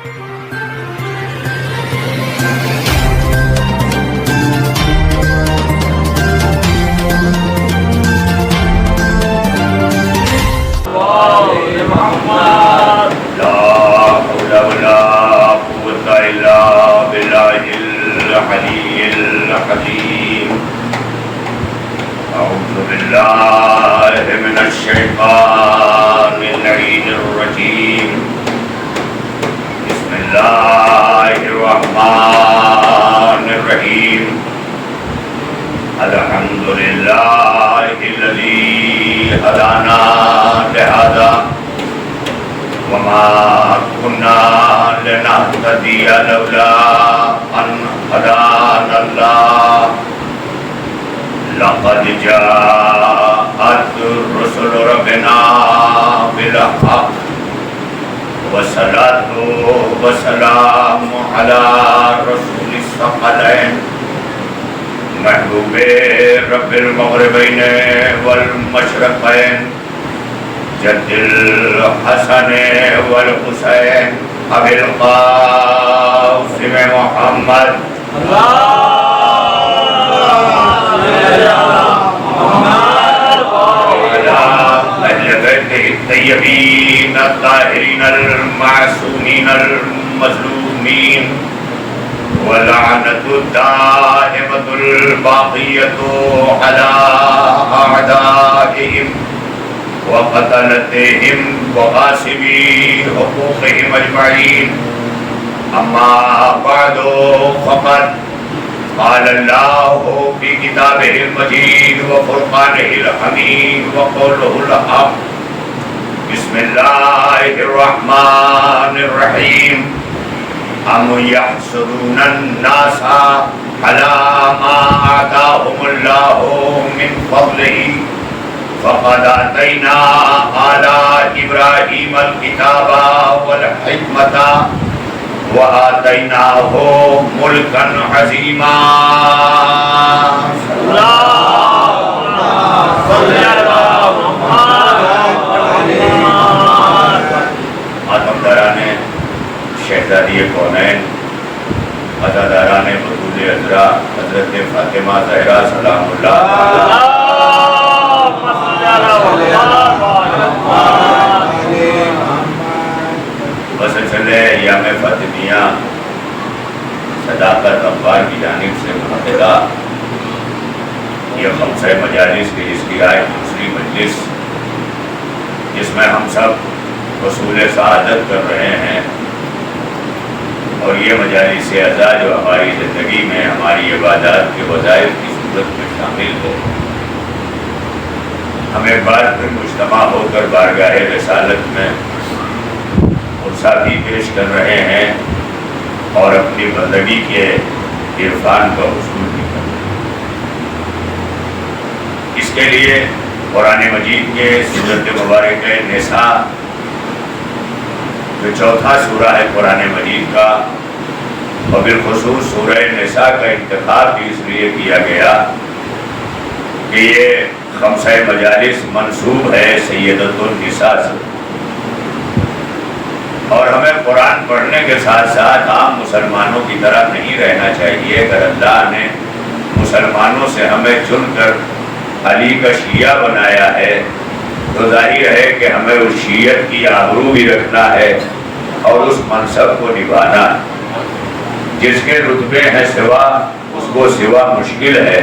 أعوذ بالله من الشيطان اللعين الرجيم. بسم الله الرحمن الرحيم. الحمد لله الذي هدانا لهذا وما كنا لنهتدي لولا أن هدانا الله. لقد جاءت رسل ربنا بالحق والصلاة والسلام على رسول الثقلين محبوب رب المغربين والمشرقين جد الحسن والحسين أبي القاسم محمد الطيبين الطاهرين المعصومين المظلومين ولعنة الدائمة الباقية على أعدائهم وقتلتهم وغاصبي حقوقهم أجمعين. أما بعد فقد قال الله في كتابه المجيد وفرقانه الحميد وقوله الحق. بسم الله الرحمن الرحيم. أم يحسدون الناس على ما آتاهم الله من فضله فقد آتينا آل إبراهيم الكتاب والحكمة وآتيناه ملكا عظيما. اللهم صل على محمد. ماتمداران شہزادی کونین، عزاداران بطول عذرا حضرت فاطمہ زہرا سلام اللہ بس چلے ایام فاطمیہ صداقت اخبار کی جانب سے منعقدہ یہ خمسہ مجالس کی جس کی آئے دوسری مجلس جس میں ہم سب حصول سعادت کر رہے ہیں، اور یہ مجالس اعزا جو ہماری زندگی میں ہماری عبادات کے وظائف کی صورت میں شامل ہے، ہم ایک بار پھر مجتمع ہو کر بارگاہ رسالت میں بھی پیش کر رہے ہیں اور اپنی بندگی کے عرفان کا حصول بھی کر رہے ہیں۔ اس کے لیے قرآن مجید کے سورۃ مبارک نساء جو چوتھا سورہ ہے قرآن مجید کا، اور بالخصوص سورہ نساء کا انتخاب بھی اس لیے کیا گیا کہ یہ خمسہ مجالس منسوب ہے سیدۃ النساء سے، اور ہمیں قرآن پڑھنے کے ساتھ ساتھ عام مسلمانوں کی طرح نہیں رہنا چاہیے۔ اگر اللہ نے مسلمانوں سے ہمیں چن کر علی کا شیعہ بنایا ہے تو ظاہر ہے کہ ہمیں اس شیعت کی آبرو بھی رکھنا ہے اور اس منصب کو نبھانا ہے۔ جس کے رتبے ہیں سوا، اس کو سوا مشکل ہے۔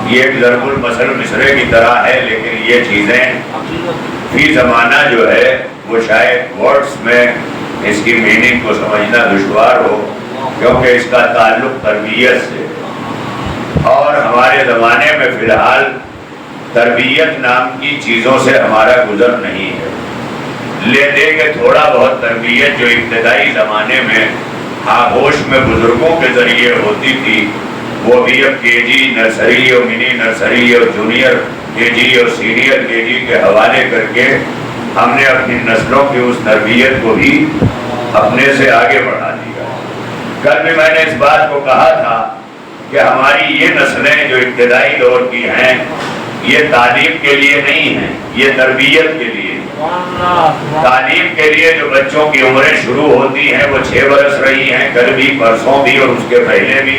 یہ ایک ضرب المثل مصرے کی طرح ہے، لیکن یہ چیزیں فی زمانہ جو ہے وہ شاید ورڈز میں اس کی میننگ کو سمجھنا دشوار ہو، کیونکہ اس کا تعلق تربیت سے، اور ہمارے زمانے میں فی الحال تربیت نام کی چیزوں سے ہمارا گزر نہیں ہے۔ لے دے کے تھوڑا بہت تربیت جو ابتدائی زمانے میں آغوش میں بزرگوں کے ذریعے ہوتی تھی، وہ بھی اب کے جی، نرسری اور منی نرسری اور جونیئر کے جی اور سینئر کے جی کے حوالے کر کے ہم نے اپنی نسلوں کی اس تربیت کو بھی اپنے سے آگے بڑھا دیا۔ کل بھی میں نے اس بات کو کہا تھا کہ ہماری یہ نسلیں جو ابتدائی دور کی ہیں، یہ تعلیم کے لیے نہیں ہیں، یہ تربیت کے لیے۔ تعلیم کے لیے جو بچوں کی عمریں شروع ہوتی ہیں وہ 6 برس رہی ہیں، کل بھی، پرسوں بھی اور اس کے پہلے بھی۔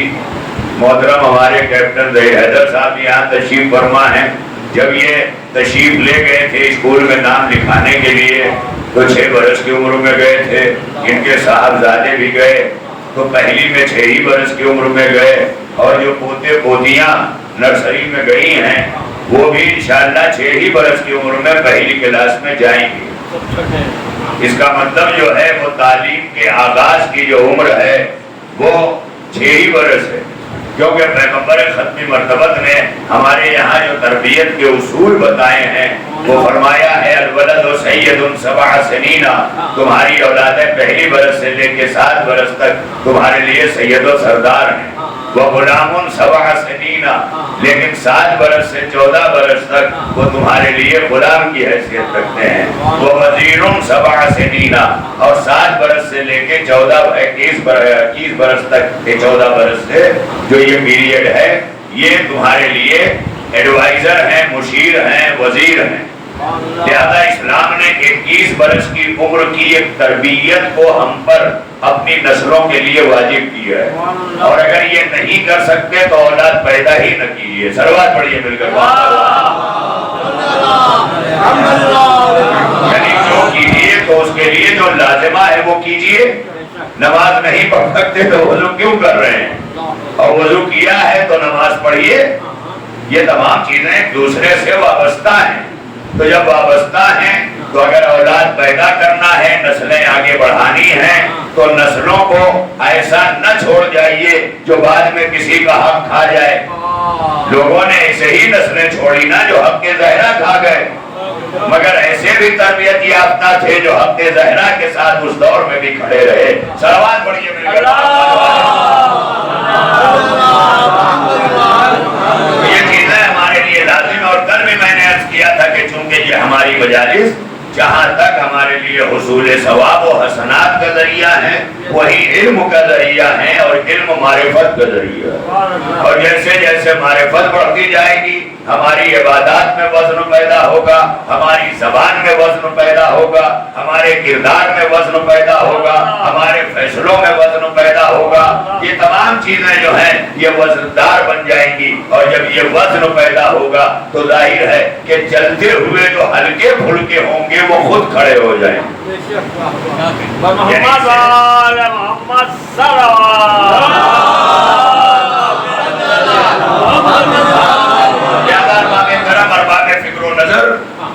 محترم ہمارے کیپٹن ظہیر حیدر صاحب یہاں تشریف فرما ہیں، جب یہ تشریف لے گئے تھے اسکول میں نام لکھانے کے لیے تو 6 برس کی عمر میں گئے تھے، ان کے صاحبزادے بھی گئے تو پہلی میں 6 ہی برس کی عمر میں گئے، اور جو پوتے پوتیاں نرسری میں گئی ہیں وہ بھی انشاءاللہ 6 ہی برس کی عمر میں پہلی کلاس میں جائیں گے۔ اس کا مطلب جو ہے وہ تعلیم کے آغاز کی جو عمر ہے وہ 6 ہی برس ہے، کیونکہ پیغمبر ختمی مرتبت نے ہمارے یہاں جو تربیت کے اصول بتائے ہیں وہ فرمایا ہے الولد سید 7 سنین، تمہاری اولادیں پہلی برس سے لے کے 7 برس تک تمہارے لیے سید و سردار ہیں۔ وہ غلام 7 سنین، لیکن 7 برس سے 14 برس تک وہ تمہارے لیے غلام کی حیثیت رکھتے ہیں۔ وہ وزیر 7 سنین، اور 7 برس سے لے کے 21 برس تک، 14 برس سے جو یہ پیریڈ ہے یہ تمہارے لیے ایڈوائزر ہیں، مشیر ہیں، وزیر ہیں۔ لہذا اسلام نے 21 برس کی عمر کی ایک تربیت کو ہم پر اپنی نسلوں کے لیے واجب کیا ہے، اور اگر یہ نہیں کر سکتے تو اولاد پیدا ہی نہ کیجیے۔ سروات پڑھیے مل کر، یعنی جو کیجیے تو اس کے لیے جو لازمہ ہے وہ کیجیے۔ نماز نہیں پڑھ سکتے تو وضو کیوں کر رہے ہیں، اور وضو کیا ہے تو نماز پڑھیے۔ یہ تمام چیزیں ایک دوسرے سے وابستہ ہیں، تو جب وابستہ ہیں تو اگر اولاد پیدا کرنا ہے، نسلیں آگے بڑھانی ہیں، تو نسلوں کو ایسا نہ چھوڑ جائیے جو بعد میں کسی کا حق کھا جائے۔ لوگوں نے ایسے ہی نسلیں چھوڑی نا جو حق کے زہرا کھا گئے، مگر ایسے بھی تربیت یافتہ تھے جو حق کے زہرا کے ساتھ اس دور میں بھی کھڑے رہے۔ صلوات پڑھیے مل کر۔ یہ چیزیں ہمارے لیے لازم، اور کل بھی میں نے عرض کیا تھا کہ چونکہ یہ ہماری مجالس جہاں تک ہمارے لیے حصول ثواب و حسنات کا ذریعہ ہے، وہی علم کا ذریعہ ہے، اور علم معرفت کا ذریعہ ہے۔ اور جیسے جیسے معرفت بڑھتی جائے گی ہماری عبادات میں وزن پیدا ہوگا، ہماری زبان میں وزن پیدا ہوگا، ہمارے کردار میں وزن پیدا ہوگا، ہمارے فیصلوں میں وزن پیدا ہوگا۔ یہ تمام چیزیں جو ہیں یہ وزندار بن جائیں گی، اور جب یہ وزن پیدا ہوگا تو ظاہر ہے کہ چلتے ہوئے جو ہلکے پھلکے ہوں گے وہ خود کھڑے ہو جائیں۔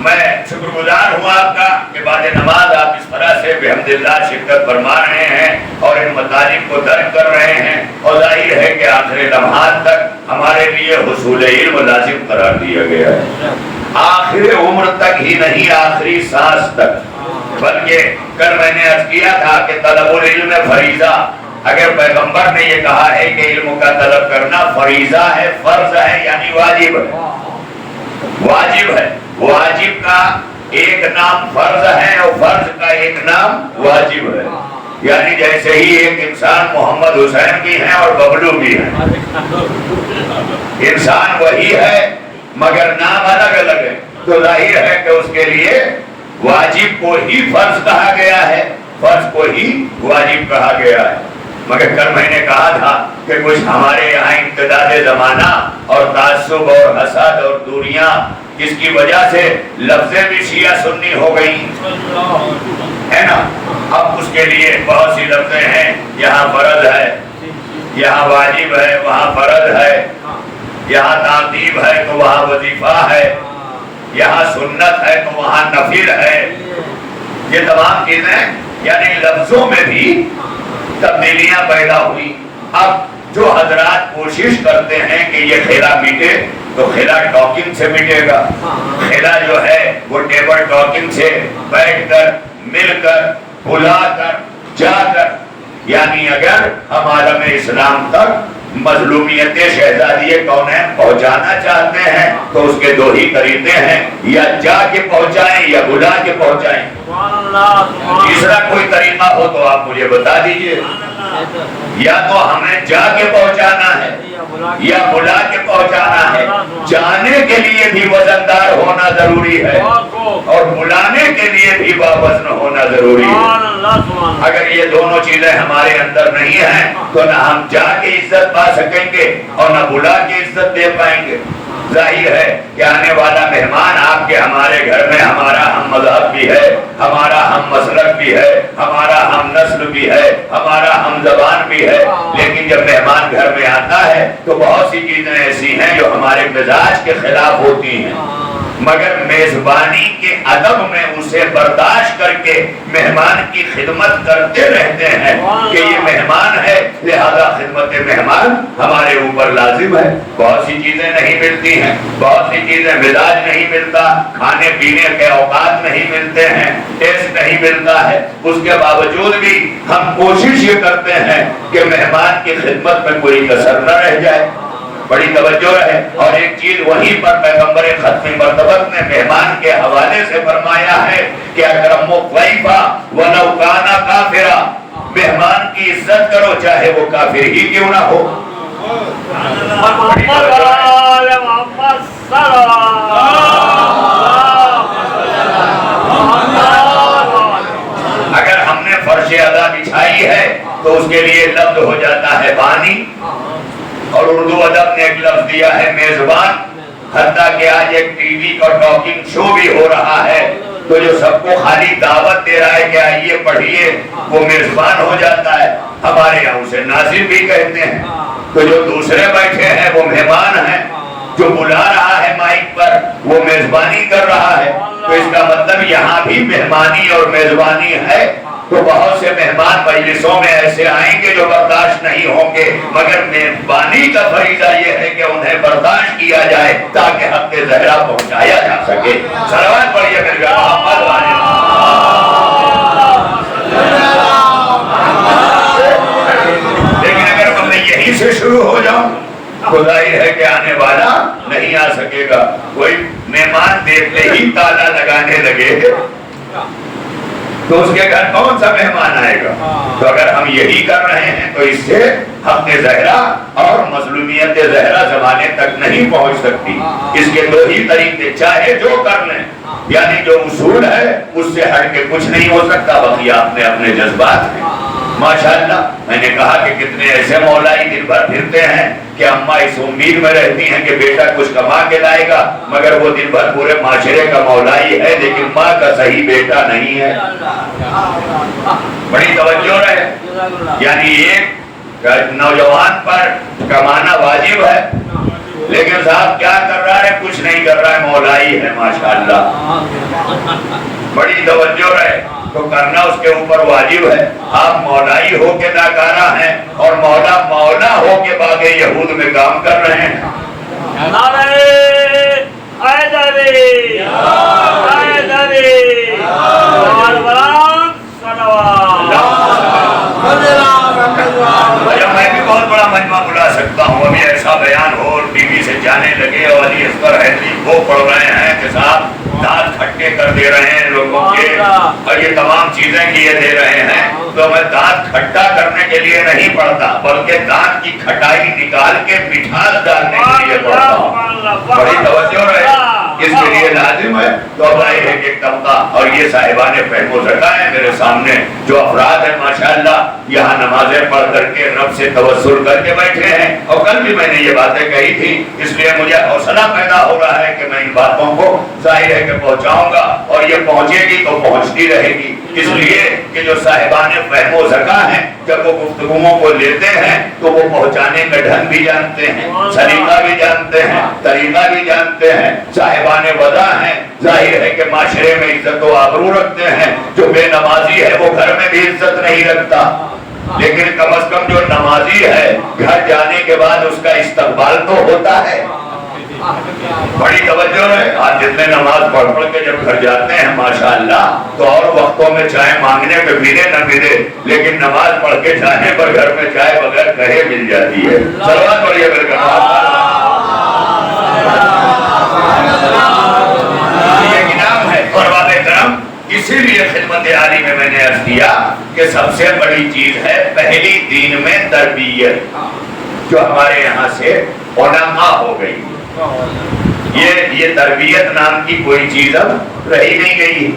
میں شکر گزار ہوں آپ کا کہ بعد نماز آپ اس طرح سے بحمداللہ شرکت فرما رہے ہیں اور ان مطالب کو درک کر رہے ہیں، اور ظاہر ہے کہ آخری لمحات تک ہمارے لیے حصول علم لازم قرار دیا گیا ہے۔ آخر عمر تک ہی نہیں، آخری سانس تک۔ بلکہ کل میں نے عرض کیا تھا کہ طلب العلم فریضہ، اگر پیغمبر نے یہ کہا ہے کہ علم کا طلب کرنا فریضہ ہے، فرض ہے، یعنی واجب ہے۔ واجب ہے، واجب کا ایک نام فرض ہے اور فرض کا ایک نام واجب ہے۔ یعنی جیسے ہی ایک انسان محمد حسین بھی ہیں اور ببلو بھی ہیں، انسان وہی ہے مگر نام الگ الگ ہے، تو ظاہر ہے کہ اس کے لیے واجب کو ہی فرض کہا گیا ہے، فرض کو ہی واجب کہا گیا ہے۔ مگر کل میں نے کہا تھا کہ کچھ ہمارے یہاں امتداد زمانہ اور تعصب اور حسد اور دوریاں، جس کی وجہ سے لفظیں بھی شیعہ سنی ہو گئی ہے نا۔ اب اس کے لیے بہت سی لفظیں ہیں، یہاں فرض ہے، یہاں واجب ہے، وہاں فرض ہے، یہاں تعقیب ہے تو وہاں وظیفہ ہے، یہاں سنت ہے تو وہاں نفل ہے۔ یہ تمام چیزیں یعنی لفظوں میں بھی تبدیلیاں پیدا ہوئی۔ اب جو حضرات کوشش کرتے ہیں کہ یہ خلا مٹے تو خلا ٹاکنگ سے مٹے گا۔ خلا جو ہے وہ ٹیبل ٹاکنگ سے، بیٹھ کر، مل کر، بلا کر، جا کر، یعنی اگر ہم عالم اسلام تک مظلومیت شہزادی کونین پہنچانا چاہتے ہیں تو اس کے دو ہی طریقے ہیں، یا جا کے پہنچائیں یا بلا کے پہنچائیں۔ تیسرا کوئی طریقہ ہو تو آپ مجھے بتا دیجئے۔ یا تو ہمیں جا کے پہنچانا ہے یا بلا کے پہنچانا ہے. جانے کے لیے بھی وزندار ہونا ضروری ہے اور بلانے کے لیے بھی باوزن ہونا ضروری ہے. اگر یہ دونوں چیزیں ہمارے اندر نہیں ہیں تو نہ ہم جا کے عزت پا سکیں گے اور نہ بلا کے عزت دے پائیں گے. ظاہر ہے کہ آنے والا مہمان آپ کے ہمارے گھر میں ہمارا ہم مذہب بھی ہے, ہمارا ہم مسلک بھی ہے, ہمارا ہم نسل بھی ہے, ہمارا ہم زبان بھی ہے, لیکن جب مہمان گھر میں آتا ہے تو بہت سی چیزیں ایسی ہیں جو ہمارے مزاج کے خلاف ہوتی ہیں, مگر میزبانی کے ادب میں اسے برداشت کر کے مہمان کی خدمت کرتے رہتے ہیں کہ یہ مہمان ہے لہذا خدمت مہمان ہمارے اوپر لازم ہے. بہت سی چیزیں نہیں ملتی ہیں, بہت سی چیزیں مزاج نہیں ملتا, کھانے پینے کے اوقات نہیں ملتے ہیں, ٹیسٹ نہیں ملتا ہے, اس کے باوجود بھی ہم کوشش یہ کرتے ہیں کہ مہمان کی خدمت میں کوئی کسر نہ رہ جائے. بڑی توجہ رہے. اور ایک چیز وہیں پر پیغمبر ختم مرتبت نے مہمان کے حوالے سے فرمایا ہے کہ اکرم الضیف ولو کان کافرا, مہمان کی عزت کرو چاہے وہ کافر ہی کیوں نہ ہو. اگر ہم نے فرش ادا بچھائی ہے تو اس کے لیے لفظ ہو جاتا ہے بانی, اور اردو ادب نے ایک لفظ دیا ہے میزبان. حتیٰ کہ آج ایک ٹی وی کا ٹاکنگ شو بھی ہو رہا ہے تو جو سب کو خالی دعوت دے رہا ہے کہ آئیے پڑھیے وہ میزبان ہو جاتا ہے. ہمارے یہاں اسے ناظر بھی کہتے ہیں. تو جو دوسرے بیٹھے ہیں وہ مہمان ہیں, جو بلا رہا ہے مائک پر وہ میزبانی کر رہا ہے. تو اس کا مطلب یہاں بھی مہمانی اور میزبانی ہے. تو بہت سے مہمان مجلسوں میں ایسے آئیں گے جو برداشت نہیں ہوں گے, مگر میزبانی کا فریضہ یہ ہے کہ انہیں برداشت کیا جائے تاکہ حق زہرا پہنچایا جا سکے. صلوات پڑھیے میرے محمد والے. لیکن اگر میں یہیں سے شروع ہو جاؤں تو ظاہر ہے کہ آنے والا نہیں آ سکے گا. کوئی مہمان دیکھتے ہی تالا لگانے لگے تو اس کے گھر کون سا مہمان آئے گا. تو اگر ہم یہی کر رہے ہیں تو اس سے حق زہرا اور مظلومیت زہرا زمانے تک نہیں پہنچ سکتی. اس کے دو ہی طریقے, چاہے جو کر لیں, یعنی جو اصول ہے اس سے ہٹ کے کچھ نہیں ہو سکتا, بقیہ اپنے اپنے جذبات ہیں. ماشاءاللہ میں نے کہا کہ کتنے ایسے مولائی دن بھر پھرتے ہیں کہ اماں اس امید میں رہتی ہیں کہ بیٹا کچھ کما کے لائے گا, مگر وہ دن بھر پورے معاشرے کا مولائی ہے لیکن ماں کا صحیح بیٹا نہیں ہے. بڑی توجہ رہے. یعنی ایک نوجوان پر کمانا واجب ہے لیکن صاحب کیا کر رہا ہے, کچھ نہیں کر رہا ہے, مولائی ہے ماشاءاللہ. بڑی توجہ رہے. تو کرنا اس کے اوپر واجب ہے. آپ مولائی ہو کے ناکارہ ہیں اور مولا مولا ہو کے باغ یہود میں کام کر رہے ہیں. میں بھی بہت بڑا مجمع بلا سکتا ہوں. ابھی ایسا بیان ہو ٹی وی سے جانے لگے اور علی اصغر حیدری وہ پڑھ رہے ہیں کہ صاحب دانت کھٹے کر دے رہے ہیں لوگوں کے اور یہ تمام چیزیں کیے دے رہے ہیں, تو میں دانت کھٹا کرنے کے لیے نہیں پڑھتا بلکہ دانت کی کھٹائی نکال کے مٹھاس ڈالنے کے لیے پڑھتا ہوں. بڑی توجہ رہے. اس کے لیے لازم ہے. تو ظاہر ہے کہ ایک طبقہ اور یہ صاحبان فہم و ذکا ہے میرے سامنے جو افراد ہیں ماشاءاللہ یہاں نمازیں پڑھ کر کے رب سے توسل کر کے بیٹھے ہیں. اور کل بھی میں نے یہ باتیں کہی تھی, اس لیے مجھے حوصلہ پیدا ہو رہا ہے کہ میں ان باتوں کو ظاہر ہے کہ پہنچاؤں گا اور یہ پہنچے گی تو پہنچتی رہے گی. اس لیے کہ جو صاحبان فہم و ذکا ہیں جب وہ گفتگوؤں کو لیتے ہیں تو وہ پہنچانے کا ڈھنگ بھی جانتے ہیں, سلیقہ بھی جانتے ہیں, طریقہ بھی جانتے ہیں. صاحبان وضع ہیں, ظاہر ہے کہ معاشرے میں عزت و آبرو رکھتے ہیں. جو بے نمازی ہے وہ گھر میں بھی عزت نہیں رکھتا, لیکن کم از کم جو نمازی ہے گھر جانے کے بعد اس کا استقبال تو ہوتا ہے. بڑی توجہ ہے. آج جتنے نماز پڑھ پڑھ کے جب گھر جاتے ہیں ماشاءاللہ تو اور وقتوں میں چائے مانگنے میں ملے نہ ملے لیکن نماز پڑھ کے جانے پر گھر میں چائے بغیر کہے مل جاتی ہے. صلوات پڑھیے میرے یہ انعام ہے. اور بات کرم اس اسی لیے خدمت عالی میں نے عرض کیا کہ سب سے بڑی چیز ہے پہلی دین میں تربیت، جو ہمارے یہاں سے علماء ہو گئی۔ یہ تربیت نام کی کوئی چیز اب رہی نہیں گئی،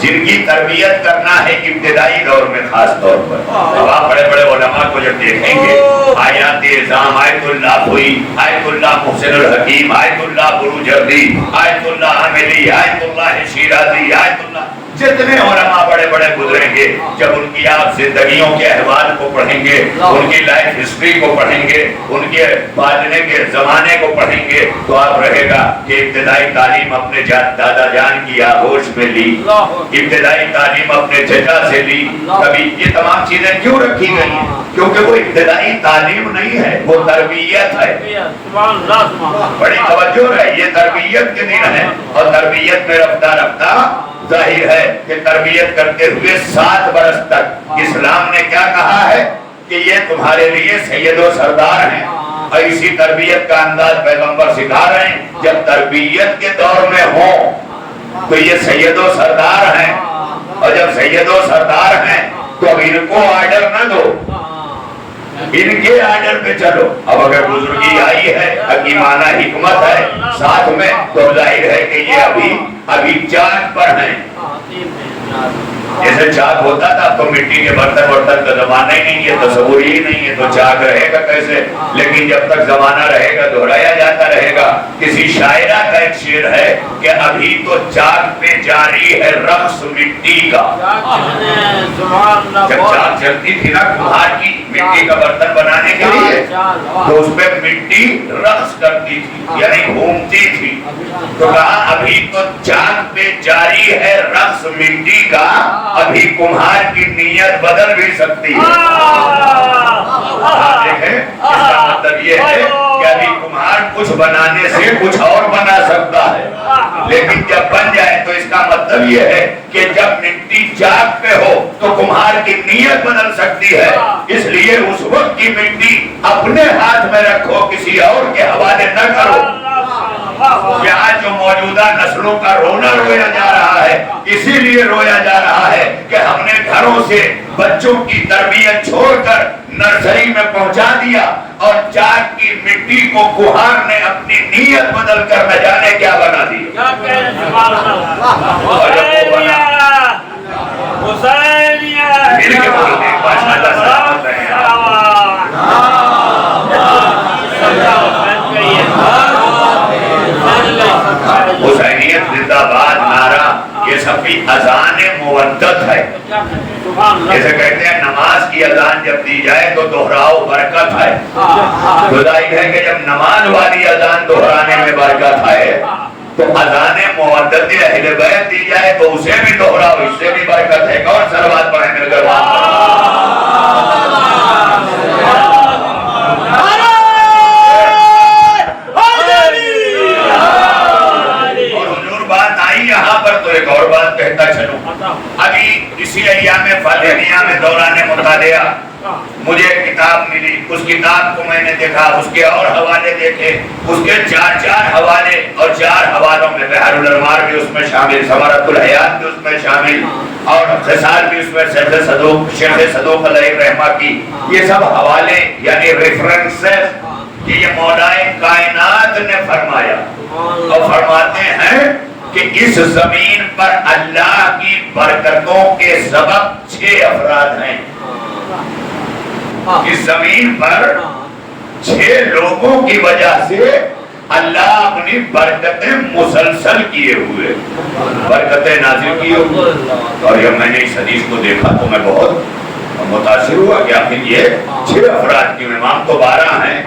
جن کی تربیت کرنا ہے ابتدائی دور میں خاص طور پر۔ اب آپ بڑے بڑے علماء کو جب دیکھیں گے، آیات اعظام، آیت اللہ ہوئی، آیت اللہ محسن الحکیم، آیت اللہ بروجردی، آیت اللہ عاملی، آیت اللہ شیرازی، آیت اللہ، جتنے علماء بڑے بڑے گزریں گے، جب ان کی آپ زندگیوں کے احوال کو پڑھیں گے، ان کی لائف ہسٹری کو پڑھیں گے، ان کے والدنے کے زمانے کو پڑھیں گے، تو آپ رہے گا کہ ابتدائی تعلیم اپنے دادا جان کی آغوش میں لی، ابتدائی تعلیم اپنے چچا سے لی۔ کبھی یہ تمام چیزیں کیوں رکھی گئی ہیں؟ کیونکہ وہ ابتدائی تعلیم نہیں ہے، وہ تربیت ہے۔ بڑی توجہ ہے، یہ تربیت کے دن ہے، اور تربیت میں رفتہ رفتہ ظاہر ہے کہ تربیت کرتے ہوئے 7 برس تک اسلام نے کیا کہا ہے کہ یہ تمہارے لیے سید و سردار ہیں، اور اسی تربیت کا انداز پیغمبر سکھا رہے ہیں۔ جب تربیت کے دور میں ہو تو یہ سید و سردار ہیں، اور جب سید و سردار ہیں تو اب ان کو آرڈر نہ دو، ان کے آرڈر پہ چلو۔ اب اگر بزرگی آئی ہے، حکیمانہ حکمت ہے ساتھ میں، تو ظاہر ہے کہ یہ ابھی چاک پر ہیں۔ جیسے چاک ہوتا تھا تو مٹی کے برتن کا زمانہ ہی نہیں ہے، تصور ہی نہیں ہے، تو چاک رہے گا کیسے؟ لیکن جب تک زمانہ رہے گا دہرایا جاتا رہے گا۔ کسی شاعرہ کا ایک شعر ہے کہ ابھی تو چاک پہ جاری ہے رقص مٹی کا۔ جب چاک چلتی تھی نا کمہار کی مٹی کا برتن بنانے کے لیے، تو اس پہ مٹی رقص کرتی تھی، یعنی گھومتی تھی، تو کہا ابھی تو چاک پہ جاری ہے رقص مٹی کا، ابھی کمہار کی نیت بدل بھی سکتی ہے۔ آپ دیکھیں اس کا مطلب یہ ہے کہ ابھی کمہار کچھ بنانے سے کچھ اور بنا سکتا ہے، لیکن جب بن جائے تو اس کا مطلب یہ ہے کہ جب مٹی چاک پہ ہو تو کمہار کی نیت بدل سکتی ہے۔ اس لیے اس وقت کی مٹی اپنے ہاتھ میں رکھو، کسی اور کے حوالے نہ کرو۔ یہاں جو موجودہ نسلوں کا رونا رویا جا رہا ہے، اسی لیے رویا جا رہا ہے کہ ہم نے گھروں سے بچوں کی تربیت چھوڑ کر نرسری میں پہنچا دیا، اور چاک کی مٹی کو کمہار نے اپنی نیت بدل کر نہ جانے کیا بنا دیا۔ اور جب وہ بنا مل کے بولتے ہیں ماشاءاللہ سلامت رہے ہیں۔ حسینیت زندہ باد نعرہ، یہ سب بھی اذان مودت ہے۔ جیسے کہتے ہیں نماز کی اذان جب دی جائے تو دہراؤ برکت ہے، تو ظاہر ہے کہ جب نماز والی اذان دہرانے میں برکت ہے تو اذان مودت اہل بیت دی جائے تو اسے بھی دہراؤ، اس سے بھی برکت ہے۔ کون صلوات پڑھیں میرے گھر یہاں پر؟ تو ایک اور بات کہتا چلوں، ابھی اسی ایام فاطمیہ میں دوران مطالعہ مجھے ایک کتاب ملی، اس کتاب کو میں نے دیکھا، اس کے اور حوالے دیکھے، اس کے 4 حوالے، اور 4 حوالوں میں بحر الانوار بھی اس میں شامل، ثمرۃ الحیات بھی اس میں شامل، اور خصال بھی اس میں شیخ صدوق علیہ الرحمہ کی، یہ سب حوالے یعنی ریفرنسز کہ یہ مولا کائنات نے فرمایا، اور فرماتے ہیں کہ اس زمین پر اللہ کی برکتوں کے سبب 6 افراد ہیں۔ اس زمین پر 6 لوگوں کی وجہ سے اللہ اپنی برکتیں مسلسل کیے ہوئے، برکتیں نازل کیے ہوئے۔ اور جب میں نے اس حدیث کو دیکھا تو میں بہت متاثر ہوا کہ آخر یہ 6 افراد کی، امام تو 12 ہیں،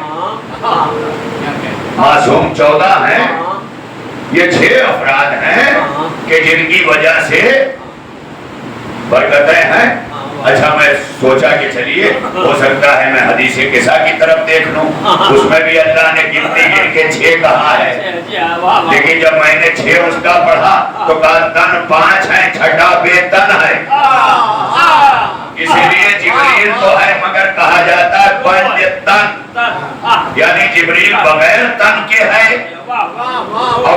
معصوم 14 ہیں، یہ 6 افراد ہیں کہ جن کی وجہ سے برکتیں ہیں۔ اچھا میں سوچا کہ چلیے ہو سکتا ہے میں حدیث قصہ کی طرف دیکھ لوں، اس میں بھی اللہ نے گنتی گن کے 6 کہا ہے، لیکن جب میں نے 6 اس کا پڑھا تو کہا تن 5 ہیں، چھٹا بے تن ہے، اسی لیے جبریل تو ہے مگر کہا جاتا ہے پنج تن، یعنی جبریل بغیر تن کے ہے، اور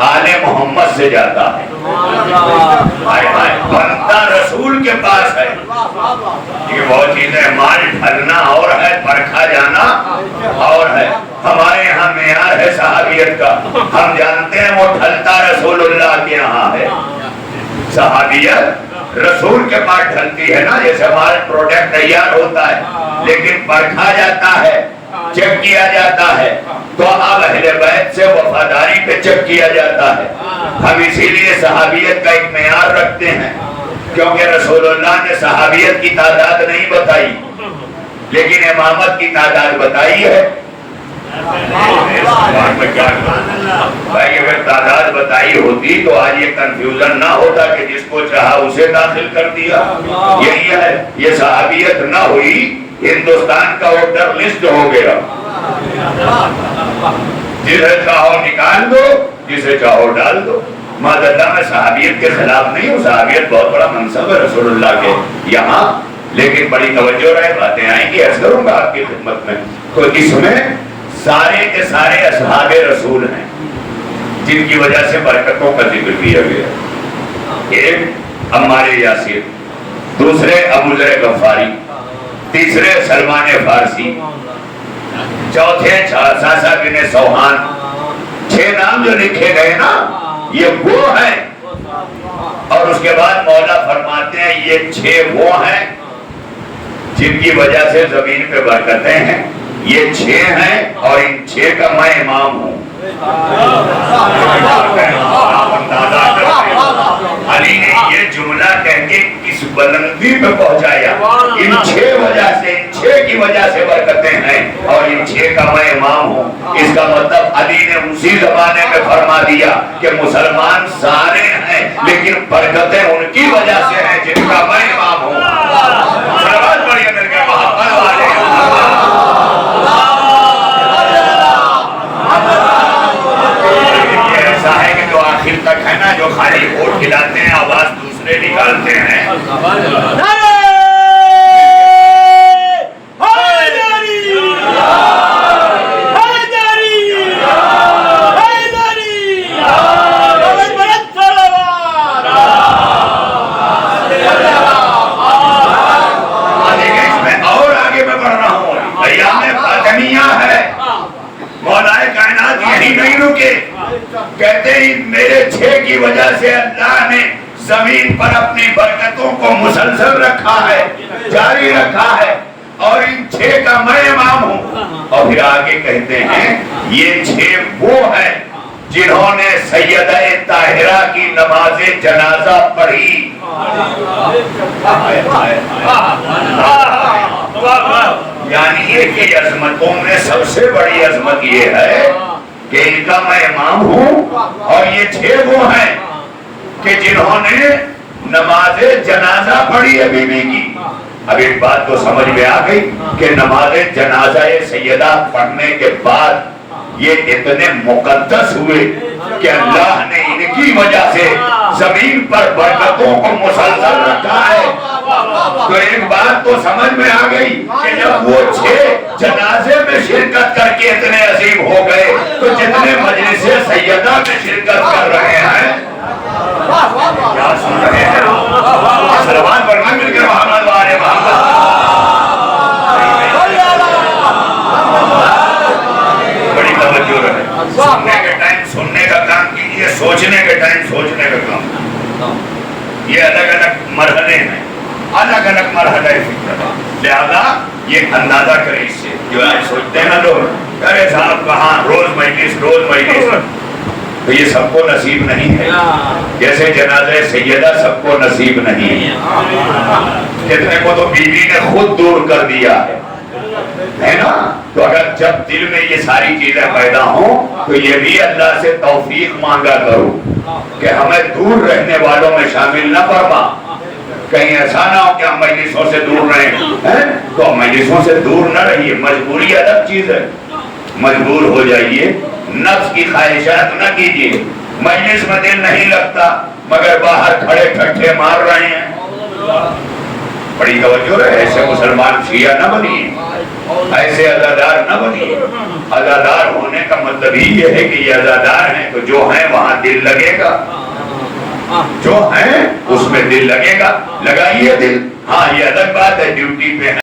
آل محمد سے جاتا ہے، بنتا رسول کے پاس ہے۔ یہ وہ چیزیں مال ڈھلنا اور ہے، پرکھا جانا اور ہے۔ ہمارے یہاں معیار ہے صحابیت کا، ہم جانتے ہیں وہ ڈھلتا رسول اللہ کے یہاں ہے۔ صحابیت رسول کے پاس ڈھلتی ہے نا، جیسے ہمارا پروڈکٹ تیار ہوتا ہے لیکن پرکھا جاتا ہے، چیک کیا جاتا ہے، تو اب اہل بیت سے وفاداری پہ چیک کیا جاتا ہے۔ ہم اسی لیے صحابیت کا ایک معیار رکھتے ہیں، کیونکہ رسول اللہ نے صحابیت کی تعداد نہیں بتائی لیکن امامت کی تعداد بتائی ہے۔ بھائی اگر تعداد بتائی ہوتی تو آج یہ کنفیوژن نہ ہوتا کہ جس کو چاہا اسے داخل کر دیا۔ یہی ہے، یہ صحابیت نہ ہوئی ہندوستان کا ووٹر لسٹ ہو گیا، جسے چاہو نکال دو، جسے چاہو ڈال دو۔ معذاللہ میں صحابیت کے خلاف نہیں ہوں، صحابیت بہت بڑا منصب ہے رسول اللہ کے یہاں، لیکن بڑی توجہ رہے، باتیں آئیں گی، عرض کروں گا آپ کی خدمت میں۔ تو اس میں سارے کے سارے اصحاب رسول ہیں جن کی وجہ سے برکتوں کا ذکر کیا گیا۔ ایک عمار یاسر، دوسرے ابو ذر غفاری، تیسرے سلمان فارسی، چوتھے ساسا بن سوہان۔ 6 نام جو لکھے گئے نا یہ وہ ہیں، اور اس کے بعد مولا فرماتے ہیں یہ 6 وہ ہیں جن کی وجہ سے زمین پہ برکتیں ہیں۔ یہ 6 ہیں اور ان 6 کا میں امام ہوں۔ علی نے یہ جملہ کہہ کے کس بلندی پہ پہنچایا، ان 6 وجہ سے، ان 6 کی وجہ سے برکتیں ہیں اور ان 6 کا میں امام ہوں۔ اس کا مطلب علی نے اسی زمانے میں فرما دیا کہ مسلمان سارے ہیں لیکن برکتیں ان کی وجہ سے ہیں جن کا میں امام ہوں۔ سلوات پڑھیے میرے کے محبت والے۔ آخر تک ہے نا جو خالی ووٹ کھلاتے ہیں، آواز دوسرے نکالتے ہیں۔ اس میں اور آگے میں بڑھ رہا ہوں، ایام فاطمیہ ہے۔ مولا کائنات یہی نہیں رکے، کہتے ہیں میرے 6 کی وجہ سے اللہ نے زمین پر اپنی برکتوں کو مسلسل رکھا ہے، جاری رکھا ہے، اور ان 6 کا میں امام ہوں۔ اور پھر آگے کہتے ہیں یہ 6 وہ ہیں جنہوں نے سیدہ طاہرہ کی نماز جنازہ پڑھی۔ یعنی یہ کہ عظمتوں میں سب سے بڑی عظمت یہ ہے کہ ان کا میں امام ہوں، اور یہ 6 وہ ہیں کہ جنہوں نے نماز جنازہ پڑھی ہے بی بی کی۔ اب ایک بات تو سمجھ میں آ گئی کہ نماز جنازہ سیدہ پڑھنے کے بعد یہ اتنے مقدس ہوئے کہ اللہ نے ان کی وجہ سے زمین پر برکتوں کو مسلسل رکھا ہے۔ تو ایک بات تو سمجھ میں آ گئی کہ جب وہ 6 جنازے میں شرکت کر کے اتنے عظیم ہو گئے تو جتنے مجلس سیدہ میں شرکت کر رہے ہیں کیا سن رہے ہیں؟ سلوات پڑھنا مل کر محمد والے محمد۔ بڑی توجہ رہے، سننے کے ٹائم سننے کا کام کیجئے، سوچنے کے ٹائم سوچنے کا کام۔ یہ الگ الگ مرحلے ہیں، الگ الگ مرحلہ فکر، لہذا یہ اندازہ کریں اس سے۔ جو آج سوچتے ہیں نا لوگ، ارے صاحب کہاں روز مجلس روز مجلس، تو یہ سب کو نصیب نہیں ہے، جیسے جنازہ سیدہ سب کو نصیب نہیں ہے۔ کتنے کو تو بیوی نے خود دور کر دیا ہے نا۔ تو اگر جب دل میں یہ ساری چیزیں پیدا ہوں تو یہ بھی اللہ سے توفیق مانگا کرو کہ ہمیں دور رہنے والوں میں شامل نہ فرما۔ کہیں ایسا نہ ہو کہ ہم مجلسوں سے دور رہیں، تو مجلسوں سے دور نہ رہیے، مجبوری الگ چیز ہے، مجبور ہو جائیے، نفس کی خواہشات نہ کیجیے۔ مجلس میں دل نہیں لگتا مگر باہر کھڑے ٹھٹھے مار رہے ہیں، بڑی توجہ رہے۔ ایسے مسلمان شیعہ نہ بنیے، ایسے عزادار نہ بنیے۔ عزادار ہونے کا مطلب مطلب ہی یہ ہے کہ یہ عزادار ہیں تو جو ہیں وہاں دل لگے گا، جو ہیں اس میں دل لگے گا، لگائیے دل۔ ہاں یہ الگ بات ہے ڈیوٹی پہ ہے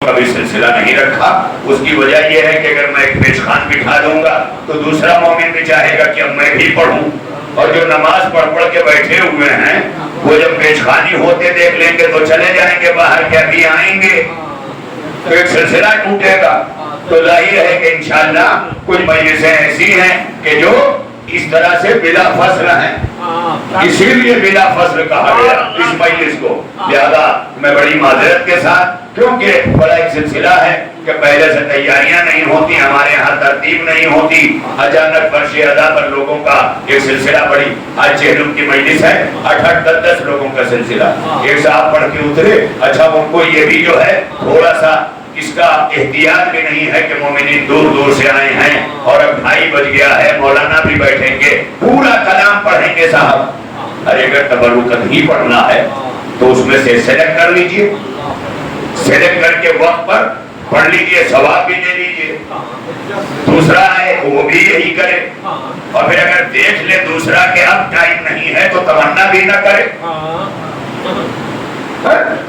کبھی سلسلہ نہیں رکھا، اس کی وجہ یہ ہے کہ اگر میں ایک پیش خان بٹھا دوں گا تو دوسرا مومن بھی چاہے گا کہ اب میں بھی پڑھوں، اور جو نماز پڑھ کے بیٹھے ہوئے ہیں وہ جب پیش خانی ہوتے دیکھ لیں گے تو چلے جائیں گے باہر کے ابھی آئیں گے، تو ایک سلسلہ ٹوٹے گا۔ تو ظاہر ہے کہ انشاءاللہ کچھ مجلسیں ایسی ہیں کہ جو اس طرح سے بلا فصل ہیں، اسی لیے بلا فصل کہا گیا اس مجلس کو۔ لہذا میں بڑی معذرت کے ساتھ، کیونکہ بڑا ایک سلسلہ ہے کہ پہلے سے تیاریاں نہیں ہوتی، ہمارے یہاں ترتیب نہیں ہوتی، اچانک فرش ادا پر لوگوں کا ایک سلسلہ بڑی، آج 6 لوگ کی مجلس ہے، 8-10 لوگوں کا سلسلہ، ایک صاحب پڑھ کے اترے۔ اچھا ان کو یہ بھی جو ہے تھوڑا سا اس کا احتیاط بھی نہیں ہے کہ مومنین دور دور سے آئے ہیں اور اب 2:30 بج گیا ہے، مولانا بھی بیٹھیں گے، پورا کلام پڑھیں گے صاحب۔ ارے اگر تبرکت ہی پڑھنا ہے تو اس میں سے سلیکٹ کر لیجئے، سلیکٹ کر کے وقت پر پڑھ لیجئے، ثواب بھی لے لیجئے۔ دوسرا ہے وہ بھی یہی کرے، اور پھر اگر دیکھ لے دوسرا کہ اب ٹائم نہیں ہے تو تمنا بھی نہ کرے۔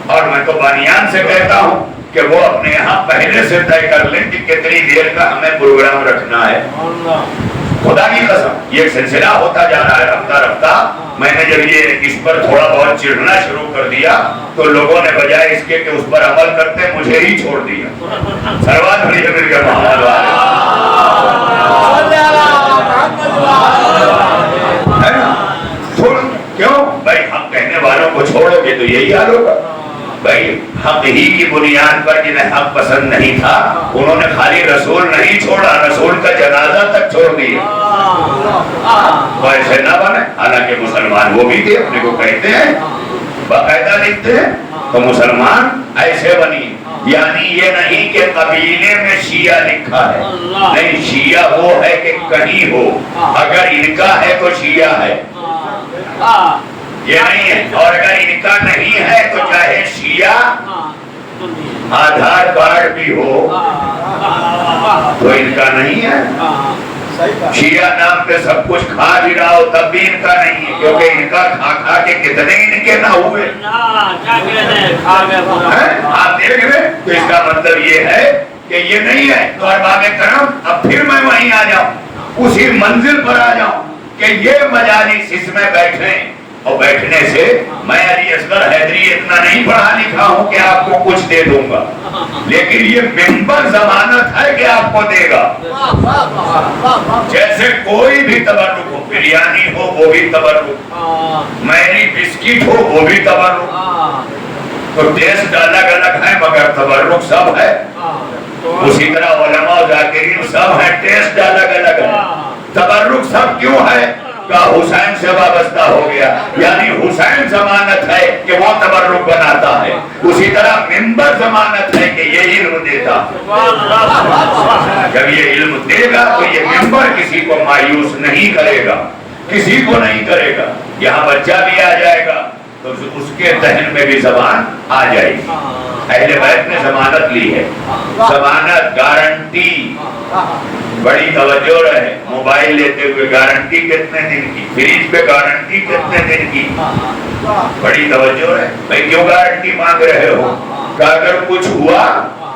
اور میں تو بانیان سے کہتا ہوں کہ وہ اپنے یہاں پہلے سے طے کر لیں کہ کتنی دیر کا ہمیں پروگرام رکھنا ہے۔ خدا کی قسم یہ ایک سلسلہ ہوتا جا رہا ہے رفتہ رفتہ۔ میں نے جب یہ اس پر تھوڑا بہت چڑھنا شروع کر دیا تو لوگوں نے بجائے اس کے کہ اس پر عمل کرتے مجھے ہی چھوڑ دیا۔ سروات بڑی مل کر محمد والے ہے نا، کیوں بھائی ہم کہنے والوں کو چھوڑو گے تو یہی حال ہوگا۔ بھائی حق ہی کی بنیاد پر جنہیں حق پسند نہیں تھا انہوں نے خالی رسول نہیں چھوڑا، رسول کا جنازہ تک چھوڑ دیا۔ تو ایسے نہ بنے، حالانکہ مسلمان وہ بھی تھے، اپنے کو کہتے ہیں باقاعدہ لکھتے ہیں، تو مسلمان ایسے بنی، یعنی یہ نہیں کہ قبیلے میں شیعہ لکھا ہے، نہیں، شیعہ وہ ہے کہ کہیں ہو، اگر ان کا ہے تو شیعہ ہے، یہ نہیں ہے، اور اگر ان کا نہیں ہے تو چاہے شیعہ آدھار کارڈ بھی ہو تو ان کا نہیں ہے۔ شیعہ نام پہ سب کچھ کھا بھی رہا ہو تب بھی ان کا نہیں ہے، کیونکہ ان کا کھا کے کتنے ان کے نہ ہوئے، آپ دیکھ رہے، تو اس کا مطلب یہ ہے کہ یہ نہیں ہے۔ تو ارباب کرم اب پھر میں وہیں آ جاؤں، اسی منزل پر آ جاؤں کہ یہ مجالس اس میں بیٹھیں، اور بیٹھنے سے میں علی اصغر حیدری اتنا نہیں پڑھا لکھا ہوں کہ آپ کو کچھ دے دوں گا، لیکن یہ ممبر ضمانت ہے کہ آپ کو دے گا۔ جیسے کوئی بھی تبرک ہو، بریانی ہو وہ بھی تبرک، میری بسکٹ ہو وہ بھی تبرک، تو ٹیسٹ الگ الگ ہیں مگر تبرک سب ہے۔ اسی طرح علماء و ذاکرین سب ہیں، ٹیسٹ الگ الگ ہے، تبرک سب کیوں ہے؟ کہ حسین سے وابستہ ہو گیا، یعنی حسین ضمانت ہے کہ وہ تبرک بناتا ہے، اسی طرح ممبر ضمانت ہے کہ یہ علم دیتا، جب یہ علم دے گا تو یہ ممبر کسی کو مایوس نہیں کرے گا، کسی کو نہیں کرے گا۔ یہاں بچہ بھی آ جائے گا تو اس کے ذہن میں بھی زبان آ جائے گی۔ اہل بیت نے ضمانت لی ہے، ضمانت گارنٹی، بڑی توجہ رہے، موبائل لیتے ہوئے گارنٹی کتنے دن کی، فریج پہ گارنٹی کتنے دن کی، بڑی توجہ رہے۔ بھائی کیوں گارنٹی مانگ رہے ہو؟ کہ اگر کچھ ہوا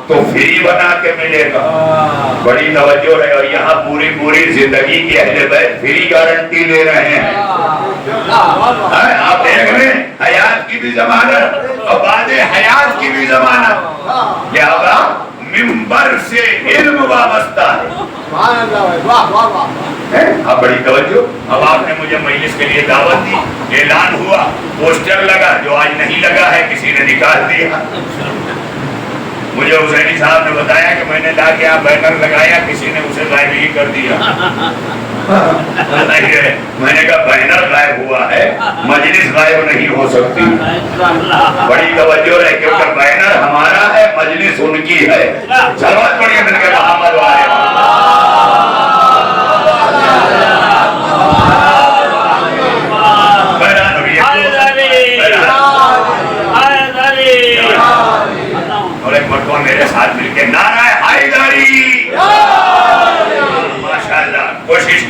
تو فری بنا کے ملے گا، بڑی توجہ رہے۔ اور یہاں پوری پوری زندگی کی اہل بیت فری گارنٹی لے رہے ہیں، آپ دیکھ رہے ہیں، حیات کی بھی ضمانت اور بعد حیات کی بھی ضمانت، لہذا ممبر سے علم وابستہ ہے۔ اب بڑی توجہ، اب آپ نے مجھے مجلس کے لیے دعوت دی، اعلان ہوا، پوسٹر لگا، جو آج نہیں لگا ہے کسی نے نکال دیا۔ مجھے حسینی صاحب نے بتایا کہ میں نے لا کے آپ بینر لگایا، کسی نے اسے غائب ہی کر دیا۔ میں نے کہا بینر غائب ہوا ہے، مجلس غائب نہیں ہو سکتی۔ بڑی توجہ ہے کیونکہ بینر ہمارا ہے، مجلس ان کی ہے۔ سلوات پڑھیے مل کے محمد والے۔ اور ایک مرتبہ میرے ساتھ مل کے نعرہ حیدری، ماشاءاللہ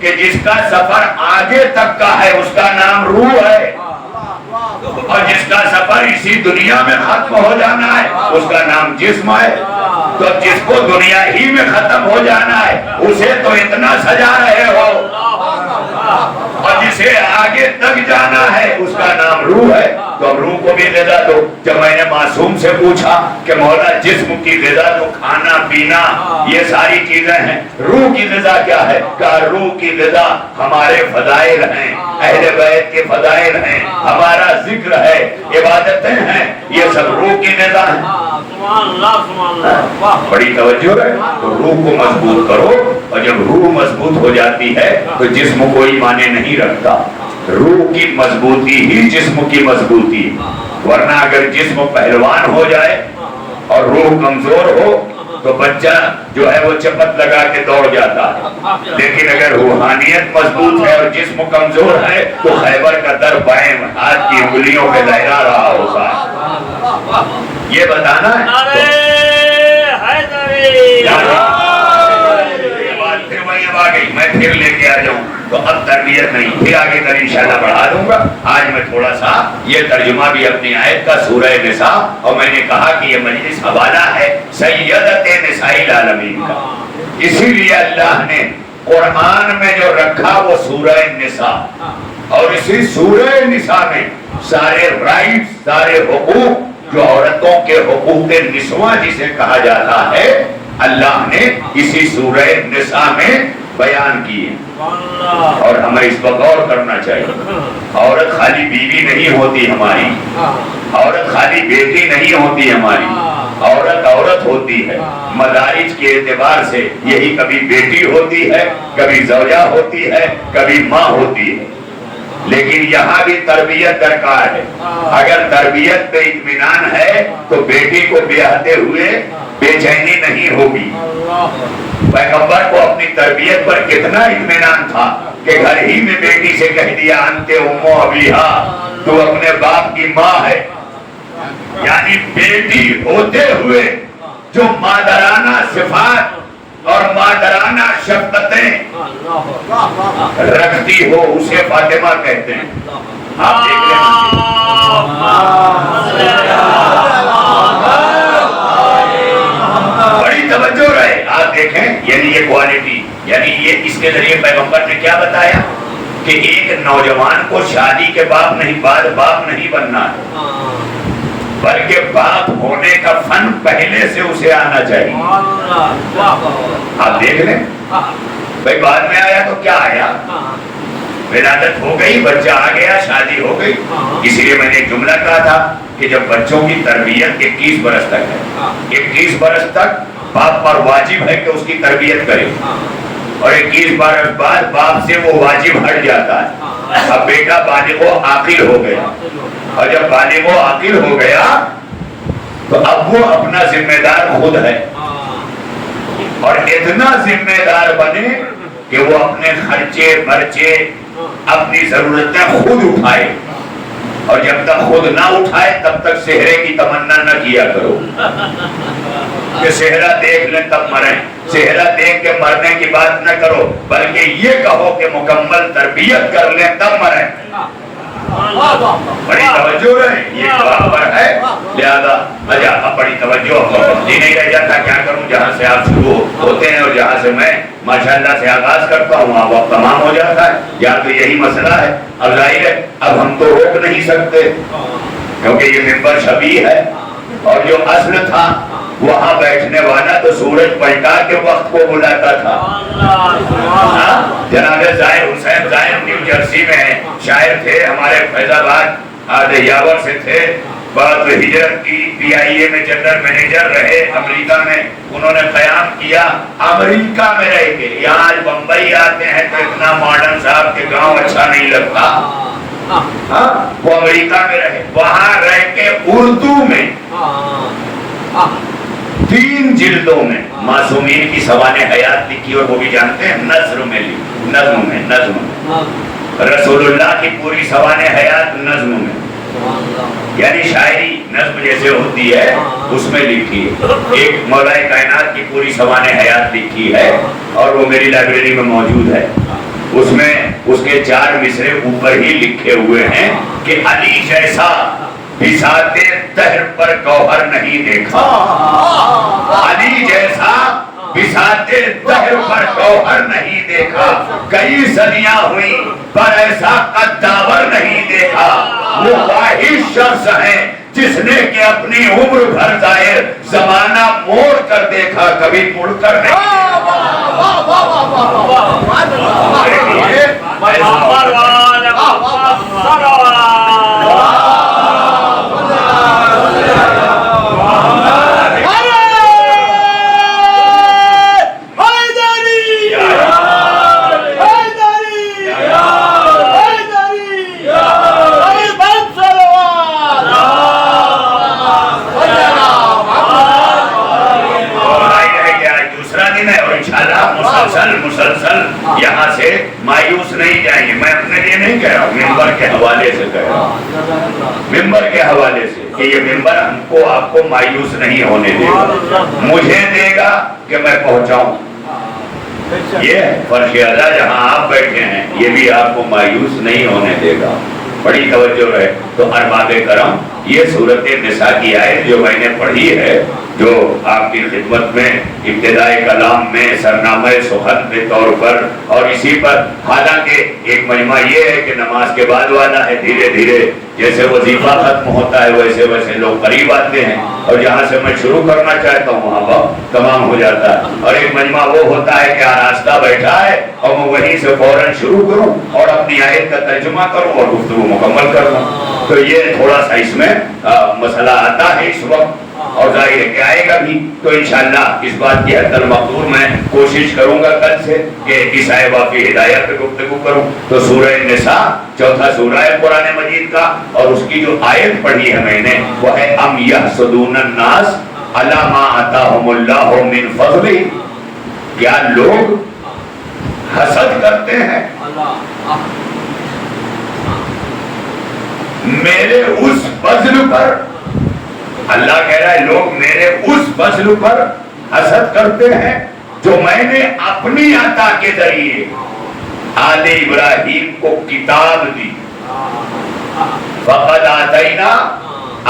کہ جس کا سفر آگے تک کا ہے اس کا نام روح ہے، اور جس کا سفر اسی دنیا میں ختم ہو جانا ہے اس کا نام جسم ہے۔ تو جس کو دنیا ہی میں ختم ہو جانا ہے اسے تو اتنا سجا رہے ہو، اور جسے آگے تک جانا ہے اس کا نام روح ہے، تو اب روح کو بھی غذا دو۔ جب میں نے معصوم سے پوچھا کہ مولا جسم کی غذا تو کھانا پینا یہ ساری چیزیں ہیں، روح کی غذا کیا ہے؟ کہا روح کی غذا ہمارے فضائل ہیں، اہل بیت کے فضائل ہیں، ہمارا ذکر ہے، عبادتیں ہیں، یہ سب روح کی غذا ہیں۔ بڑی توجہ ہے، تو روح کو مضبوط کرو، اور جب روح مضبوط ہو جاتی ہے تو جسم کوئی معنی نہیں رکھتا۔ روح کی مضبوطی ہی جسم کی مضبوطی، ورنہ اگر جسم پہلوان ہو جائے اور روح کمزور ہو تو بچہ جو ہے وہ چپت لگا کے دوڑ جاتا ہے، لیکن اگر روحانیت مضبوط ہے اور جسم کمزور ہے تو خیبر کا در بائیں ہاتھ کی انگلیوں پہ لہرا رہا ہوتا ہے۔ یہ بتانا ہے پھر وہی اب آ گئی، میں پھر لے کے آ جاؤں تو اب تربیت نہیں، پھر آگے کل انشاءاللہ بڑھا دوں گا۔ آج میں تھوڑا سا یہ ترجمہ بھی اپنی آیت کا سورہ نساء، اور میں نے کہا کہ یہ مجلس حوالہ ہے سیدت نساء العالمین کا، اسی لیے اللہ نے قرآن میں جو رکھا وہ سورہ نساء، اور اسی سورہ نساء میں سارے رائٹس، سارے حقوق جو عورتوں کے حقوق نسواں جسے کہا جاتا ہے، اللہ نے اسی سورہ نساء میں بیان کیے، اور ہمیں اس پر غور کرنا چاہیے۔ عورت خالی بیوی نہیں ہوتی ہماری، عورت خالی بیٹی نہیں ہوتی ہماری، عورت عورت ہوتی ہے۔ مدارج کے اعتبار سے یہی کبھی بیٹی ہوتی ہے، کبھی زوجہ ہوتی ہے، کبھی ماں ہوتی ہے، لیکن یہاں بھی تربیت درکار ہے۔ اگر تربیت پہ اطمینان ہے تو بیٹی کو بیاہتے ہوئے بے چینی نہیں ہوگی۔ پیغمبر کو اپنی تربیت پر کتنا اطمینان تھا کہ گھر ہی میں بیٹی سے کہہ دیا انتے امو ابیہا، تو اپنے باپ کی ماں ہے۔ یعنی بیٹی ہوتے ہوئے جو مادرانہ صفات اور مادرانہ شفقتیں رکھتی ہو اسے فاطمہ کہتے ہیں۔ آپ دیکھ لیں بڑی توجہ رہے، آپ دیکھیں، یعنی یہ کوالٹی، یعنی یہ اس کے ذریعے پیغمبر نے کیا بتایا کہ ایک نوجوان کو شادی کے بعد باپ نہیں بننا ہے، بلکہ باپ ہونے کا فن پہلے سے اسے آنا چاہیے۔ آپ دیکھ لیں بھائی، بعد میں آیا تو کیا آیا، ولادت ہو گئی، بچہ آ گیا، شادی ہو گئی۔ اسی لیے میں نے ایک جملہ کہا تھا کہ جب بچوں کی تربیت 21 برس تک ہے، 21 برس تک باپ پر واجب ہے کہ اس کی تربیت کرے، اور 21 برس بعد باپ سے وہ واجب ہٹ جاتا ہے۔ اب بیٹا بالغ و عاقل ہو گیا، اور جب بالغ و عاقل ہو گیا تو اب وہ اپنا ذمہ دار خود ہے، اور اتنا ذمہ دار بنے کہ وہ اپنے خرچے برچے اپنی ضرورتیں خود اٹھائے، اور جب تک خود نہ اٹھائے تب تک صحرے کی تمنا نہ کیا کرو کہ صحرا دیکھ لیں تب مریں، صحرا دیکھ کے مرنے کی بات نہ کرو، بلکہ یہ کہو کہ مکمل تربیت کر لیں تب مریں۔ بڑی توجہ رہے، یہ برابر ہے، لہذا اب بڑی توجہ ہی نہیں رہ جاتا۔ کیا کروں، جہاں سے آپ شروع ہوتے ہیں اور جہاں سے میں ماشاءاللہ سے آغاز کرتا ہوں وہاں وقت تمام ہو جاتا ہے۔ یا تو یہی مسئلہ ہے، اب ظاہر ہے اب ہم تو روک نہیں سکتے کیونکہ یہ ممبر شبیہ ہے، اور جو اصل تھا وہاں بیٹھنے والا تو سورج پلٹا کے وقت کو بلاتا تھا۔ جناب ظاہر حسین ظاہر نیو جرسی میں شاعر تھے، ہمارے فیض آباد یاور سے تھے، بعد ہجرت کی، پی آئی اے میں جنرل مینیجر رہے، امریکہ میں انہوں نے قیام کیا، امریکہ میں رہ کے یہاں آج بمبئی آتے ہیں تو اتنا ماڈرن صاحب کے گاؤں اچھا نہیں لگتا، وہ امریکہ میں رہے، وہاں رہ کے اردو میں 3 جلدوں میں معصومین کی سوانح حیات لکھی، اور وہ بھی جانتے ہیں نظر میں لکھی، نظم میں رسول اللہ کی پوری سوانح حیات نظم میں، یعنی شاعری نظم جیسے ہوتی ہے اس میں لکھی ہے۔ ایک مولا کائنات کی پوری سوانح حیات لکھی ہے، اور وہ میری لائبریری میں موجود ہے، اس میں اس کے 4 مصرے اوپر ہی لکھے ہوئے ہیں کہ علی جیسا بساط دہر پر گوہر نہیں دیکھا، علی جیسا بساط دہر پر گوہر نہیں دیکھا، کئی صدیاں ہوئی پر ایسا قداور نہیں دیکھا، وہ واحد شخص ہے جس نے کہ اپنی عمر بھر ظاہر زمانہ موڑ کر دیکھا، کبھی مڑ کر نہیں مسلسل یہاں سے مایوس نہیں جائیں گے. میں اپنے لیے نہیں کہہ رہا ہوں، ممبر کے حوالے سے کہہ رہا ہوں، ممبر کے حوالے سے کہ یہ ممبر ہم کو آپ کو مایوس نہیں ہونے دے گا، مجھے دے گا کہ میں پہنچاؤں. یہ فرش اعلیٰ جہاں آپ بیٹھے ہیں یہ بھی آپ کو مایوس نہیں ہونے دے گا. بڑی توجہ رہے. تو ارباب کرم یہ صورت نساء کی آیت جو میں نے پڑھی ہے، جو آپ کی خدمت میں ابتدائی کلام میں سرنامہ سخن کے طور پر اور اسی پر، حالانکہ ایک مجمع یہ ہے کہ نماز کے بعد والا ہے، دھیرے دھیرے جیسے وظیفہ ختم ہوتا ہے ویسے ویسے لوگ قریب آتے ہیں، اور جہاں سے میں شروع کرنا چاہتا ہوں وہاں پر تمام ہو جاتا ہے. اور ایک مجمع وہ ہوتا ہے کہ آراستہ بیٹھا ہے اور میں وہیں سے فوراً شروع کروں اور اپنی آیت کا ترجمہ کروں اور گفتگو مکمل کر لوں. تو یہ تھوڑا سا اس میں مسئلہ آتا ہے اس وقت، اور ظاہر ہے کہ آئے گا بھی. تو انشاءاللہ اس بات کی حد المقدور میں کوشش کروں گا کل سے کہ اس آئے واقعی ہدایت پہ گفتگو کروں. تو سورہ نساء چوتھا سورہ ہے قرآن مجید کا، اور اس کی جو آیت پڑھی ہے میں نے وہ ہے ام یحسدون الناس علی ما آتاہم اللہ من فضل. کیا لوگ حسد کرتے ہیں میرے اس فضل پر؟ اللہ کہہ رہا ہے لوگ میرے اس فضل پر حسد کرتے ہیں جو میں نے اپنی عطا کے ذریعے آل ابراہیم کو کتاب دی. فقد آتینا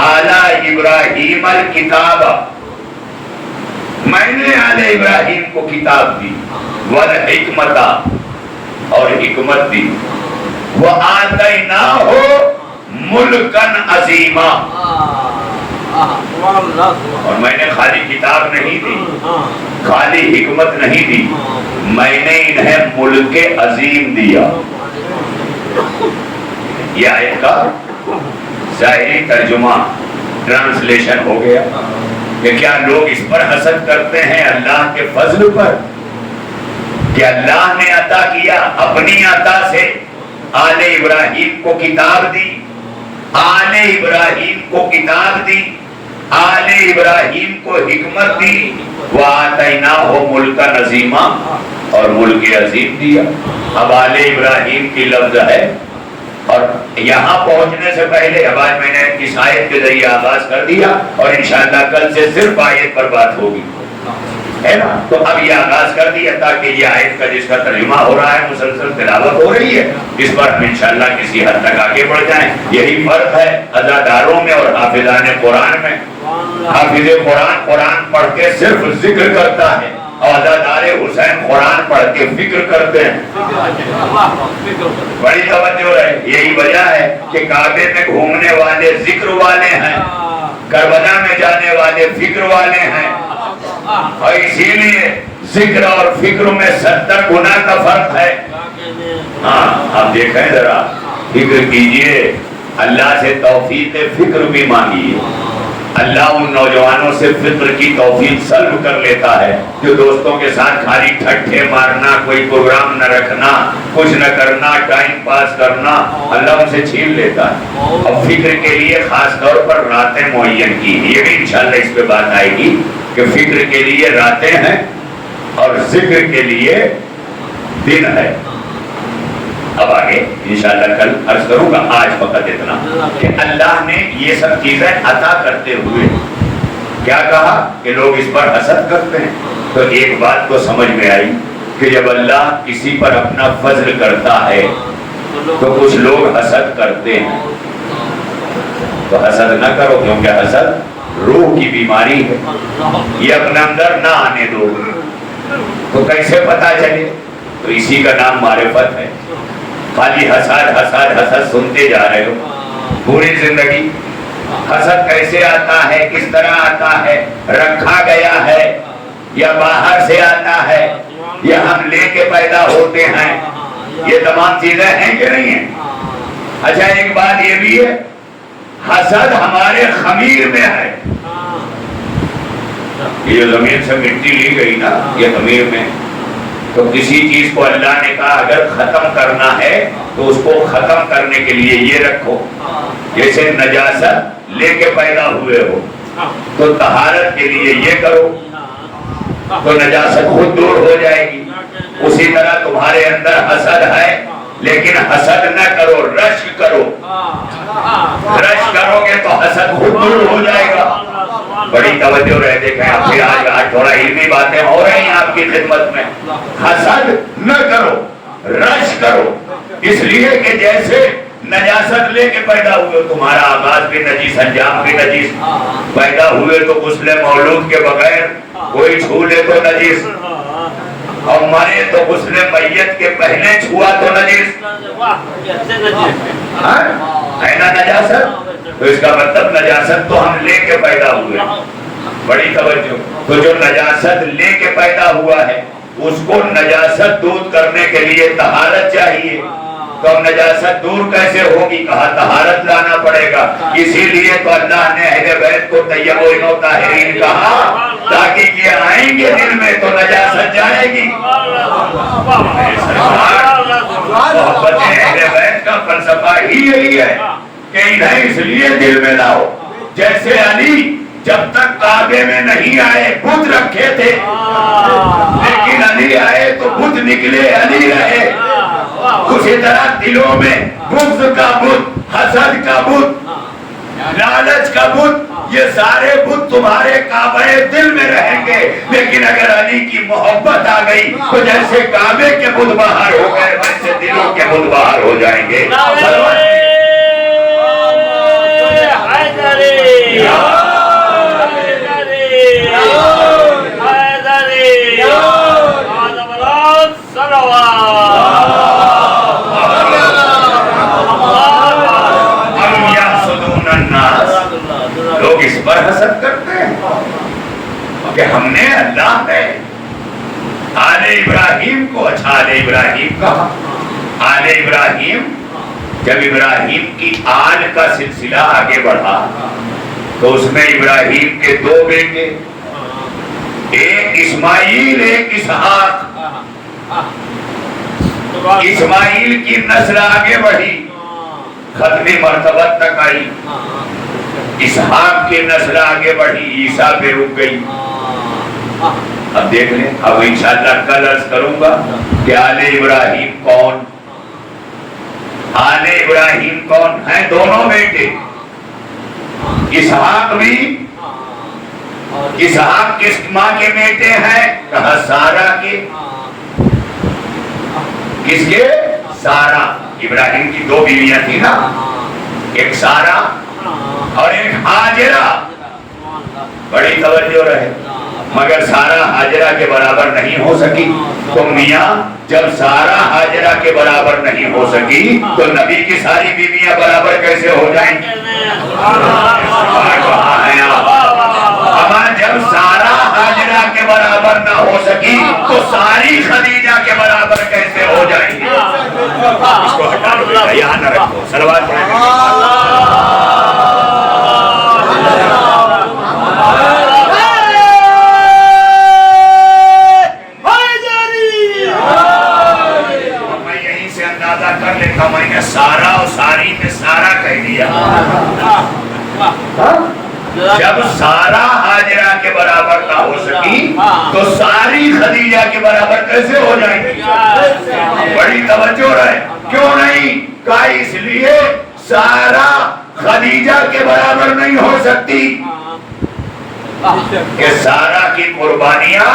آل ابراہیم الکتاب، میں نے آل ابراہیم کو کتاب دی، والحکمت اور حکمت دی، وآتیناہ ملکن عظیما. اور میں نے خالی کتاب نہیں دی، خالی حکمت نہیں دی، میں نے انہیں ملک عظیم دیا. یہ آیت کا ظاہری ترجمہ ٹرانسلیشن ہو گیا کہ کیا لوگ اس پر حسد کرتے ہیں اللہ کے فضل پر کہ اللہ نے عطا کیا، اپنی عطا سے آل ابراہیم کو کتاب دی، آل ابراہیم کو کتاب دی، آل ابراہیم کو حکمت دی، وآتیناہ ملکا عظیما، اور ملک عظیم دیا. اب آل ابراہیم کی لفظ ہے، اور یہاں پہنچنے سے پہلے اب آج میں نے اس آیت کے ذریعے آغاز کر دیا، اور انشاءاللہ کل سے صرف آیت پر بات ہوگی، ہے نا. تو اب یہ آغاز کر دیا تاکہ یہ آیت کا جس کا ترجمہ ہو رہا ہے مسلسل تلاوت ہو رہی ہے، اس پر ہم انشاءاللہ کسی حد تک آگے بڑھ جائیں. یہی فرق ہے عزاداروں میں اور حافظان قرآن میں. حافظ قرآن پڑھ کے صرف ذکر کرتا ہے، اور عزادار حسین قرآن پڑھ کے فکر کرتے ہیں. بڑی توجہ ہے. یہی وجہ ہے کہ کعبے میں گھومنے والے ذکر والے ہیں، کربلا میں جانے والے فکر والے ہیں، اور اسی لیے ذکر اور فکر میں 70 گنا کا فرق ہے. ہاں آپ دیکھیں ذرا، فکر کیجئے، اللہ سے توفیق فکر بھی مانگیے. اللہ ان نوجوانوں سے فکر کی توفیق سلب کر لیتا ہے جو دوستوں کے ساتھ خالی ٹھٹھے مارنا، کوئی پروگرام نہ رکھنا، کچھ نہ کرنا، ٹائم پاس کرنا، اللہ ان سے چھین لیتا ہے. اور فکر کے لیے خاص طور پر راتیں معین کی، یہ بھی انشاءاللہ اس پہ بات آئے گی کہ فکر کے لیے راتیں ہیں اور ذکر کے لیے دن ہے. اب آگے انشاءاللہ کل عرض کروں گا، آج فقط اتنا کہ اللہ نے یہ سب چیزیں عطا کرتے ہوئے کیا کہا کہ لوگ اس پر حسد کرتے ہیں. تو ایک بات تو سمجھ میں آئی کہ جب اللہ کسی پر اپنا فضل کرتا ہے تو کچھ لوگ حسد کرتے ہیں، تو حسد نہ کرو، کیونکہ حسد روح کی بیماری ہے، یہ اپنے اندر نہ آنے دو۔ تو کیسے پتا چلے؟ تو اسی کا نام معرفت ہے۔ خالی حسد حسد حسد سنتے جا رہے ہو پوری زندگی۔ حسد کیسے آتا ہے، کس طرح آتا ہے، رکھا گیا ہے یا باہر سے آتا ہے یا ہم لے کے پیدا ہوتے ہیں؟ یہ تمام چیزیں ہیں کہ نہیں ہیں؟ اچھا ایک بات یہ بھی ہے، حسد ہمارے خمیر میں ہے۔ یہ جو زمین سے مٹی لی گئی نا، یہ خمیر میں، تو کسی چیز کو اللہ نے کہا اگر ختم کرنا ہے تو اس کو ختم کرنے کے لیے یہ رکھو۔ جیسے نجاست لے کے پیدا ہوئے ہو تو طہارت کے لیے یہ کرو تو نجاست خود دور ہو جائے گی۔ اسی طرح تمہارے اندر حسد ہے، لیکن حسد نہ کرو، رشک کرو۔ رشک کرو گے تو حسد خود دور ہو جائے گا۔ بڑی توجہ رہے، دیکھیں آپ پھر آج تھوڑا علمی باتیں ہو رہی ہیں آپ کی خدمت میں۔ حسد نہ کرو، رشک کرو، اس لیے کہ جیسے نجاست لے کے پیدا ہوئے، تمہارا آغاز بھی نجیس، انجام بھی نجیس۔ پیدا ہوئے تو غسل مولود کے بغیر کوئی چھو لے تو نجیس، اور مرے تو غسل میت کے پہلے چھوا تو نجیس ہے نا نجاست۔ تو اس کا مطلب نجاست تو ہم لے کے پیدا ہوئے۔ بڑی توجہ، تو جو نجاست لے کے پیدا ہوا ہے اس کو نجاست دور کرنے کے لیے طہارت چاہیے۔ تو اب نجاست دور کیسے ہوگی؟ کہا طہارت لانا پڑے گا۔ اسی لیے تو اللہ نے اہل بیت کو طیبین و طاہرین کہا، تاکہ یہ آئیں گے دل میں تو نجاست جائے گی۔ محبت اہل بیت کا فلسفہ ہی یہی ہے کہ انہیں اس لیے دل میں لاؤ۔ جیسے علی جب تک کعبے میں نہیں آئے بت رکھے تھے، لیکن علی آئے تو بت نکلے، علی رہے۔ اسی طرح دلوں میں بغض کا بت، حسد کا بت، لالچ کا بت، یہ سارے بت تمہارے کعبہ دل میں رہیں گے، لیکن اگر علی کی محبت آ گئی تو جیسے کعبے کے بت باہر ہو گئے ویسے دلوں کے بت باہر ہو جائیں گے۔ لوگ اس پر حسد کرتے ہیں کہ ہم نے اللہ نے آل ابراہیم کو، اچھا آل ابراہیم کہا، آل ابراہیم، جب ابراہیم کی آل کا سلسلہ آگے بڑھا تو اس میں ابراہیم کے دو بیٹے، ایک اسماعیل ایک اسحاق۔ اسماعیل کی نسل آگے بڑھی، ختمی مرتبہ تک آئی۔ اسحاق کی نسل آگے بڑھی، عیسیٰ پہ رک گئی۔ اب دیکھ لیں، اب انشاءاللہ کل عرض کروں گا کہ آل ابراہیم کون، آل ابراہیم کون ہیں؟ دونوں بیٹے، اسحاق بھی، اسحاق کس ماں کے بیٹے ہیں؟ کہا سارہ کے۔ کس کے؟ سارہ۔ ابراہیم کی دو بیویاں تھیں نا، ایک سارہ اور ایک ہاجرہ۔ بڑی توجہ رہے، مگر سارہ ہاجرہ کے برابر نہیں ہو سکی۔ تو میاں جب سارہ ہاجرہ کے برابر نہیں ہو سکی تو نبی کی ساری بیویاں برابر کیسے ہو جائیں گی؟ جب سارہ ہاجرہ کے برابر نہ ہو سکی تو ساری خدیجہ کے برابر کیسے ہو جائیں گی؟ اس کو ہٹا دو، یہاں نہ رکھو، صلوات پڑھیں گے۔ میں یہیں سے اندازہ کر لیتا ہوں، میں نے سارا اور ساری میں سارا کہہ دیا۔ جب سارا ہاجرہ کے برابر نہ ہو سکی تو ساری خدیجہ کے برابر کیسے ہو جائیں گی؟ بڑی توجہ رہے، کیوں نہیں؟ کہا اس لیے سارا خدیجہ کے برابر نہیں ہو سکتی کہ سارا کی قربانیاں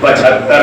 75